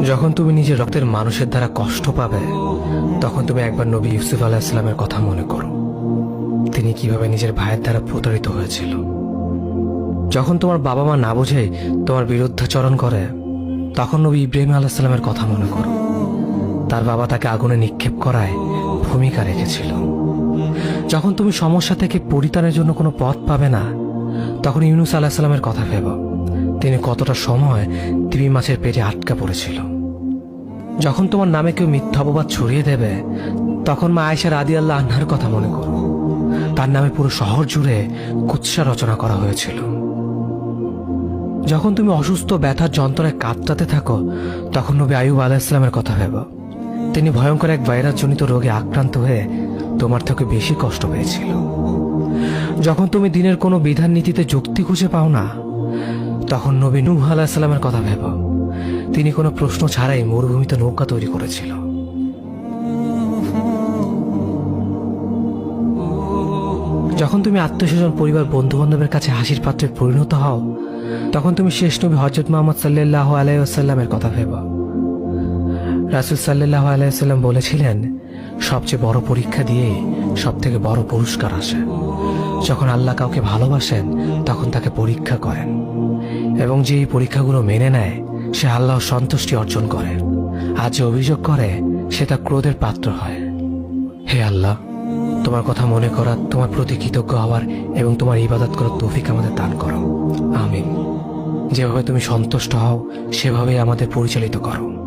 যখন তুমি নিজের রক্তের মানুষের দ্বারা কষ্ট পাবে, তখন তুমি একবার নবী ইউসুফ আলাইহিস সালামের কথা মনে করো। তিনি কিভাবে নিজের ভাইয়ের দ্বারা প্রতারিত হয়েছিল। যখন তোমার বাবা মা না বুঝে তোমার বিরুদ্ধাচরণ করে, তখন নবী ইব্রাহিম আলাইহিস সালামের কথা মনে করো। তার বাবা তাকে আগুনে নিক্ষেপ করায় ভূমিকা রেখেছিল। যখন তুমি সমস্যা থেকে পরিত্রাণের জন্য কোনো পথ পাবে না, তখন ইউনুস আলাইহিস সালামের কথা ভেবো। তিনি কতটা সময় তিমি মাছের পেটে আটকা পড়েছিল। যখন তোমার নামে কেউ মিথ্যা অপবাদ ছড়িয়ে দেবে, তখন মা আয়েশা রাদিয়াল্লাহু আনহার কথা মনে করো। তার নামে পুরো শহর জুড়ে কুৎসা রচনা করা হয়েছিল। যখন তুমি অসুস্থ ব্যথার যন্ত্রণায় কাতরাতে থাকো, তখন নবী আইয়ুব আলাইহিস সালামের কথা ভেবো। তিনি ভয়ঙ্কর এক ভাইরাসজনিত রোগে আক্রান্ত হয়ে তোমার থেকে বেশি কষ্ট পেয়েছিল। যখন তুমি দিনের কোনো বিধান নীতিতে যুক্তি খুঁজে পাও না, তখন নবী নূহ আলাইহিস সালামের কথা ভেবো। তিনি কোনো প্রশ্ন ছাড়াই মরুভূমিতে নৌকা তৈরি করেছিল। যখন তুমি আত্মীয়স্বজন, পরিবার, বন্ধু বান্ধবের কাছে হাসির পাত্রে পরিণত হও, তখন তুমি শেষ নবী হযরত মুহাম্মদ সাল্লাল্লাহু আলাইহি ওয়াসাল্লামের কথা ভেবো। রাসূল সাল্লাল্লাহু আলাইহি ওয়াসাল্লাম বলেছিলেন, সবচেয়ে বড় পরীক্ষা দিয়ে সব থেকে বড় পুরস্কার আসে। যখন আল্লাহ কাউকে ভালোবাসেন, তখন তাকে পরীক্ষা করেন, এবং যে এই পরীক্ষাগুলো মেনে নেয়, সে আল্লাহর সন্তুষ্টি অর্জন করে। আর যে অভিযোগ করে, সে তার ক্রোধের পাত্র হয়। হে আল্লাহ, তোমার কথা মনে করা, তোমার প্রতি কৃতজ্ঞ হওয়ার এবং তোমার ইবাদত করার তৌফিক আমাদের দান করো। আমিন। যেভাবে তুমি সন্তুষ্ট হও, সেভাবেই আমাদের পরিচালিত করো।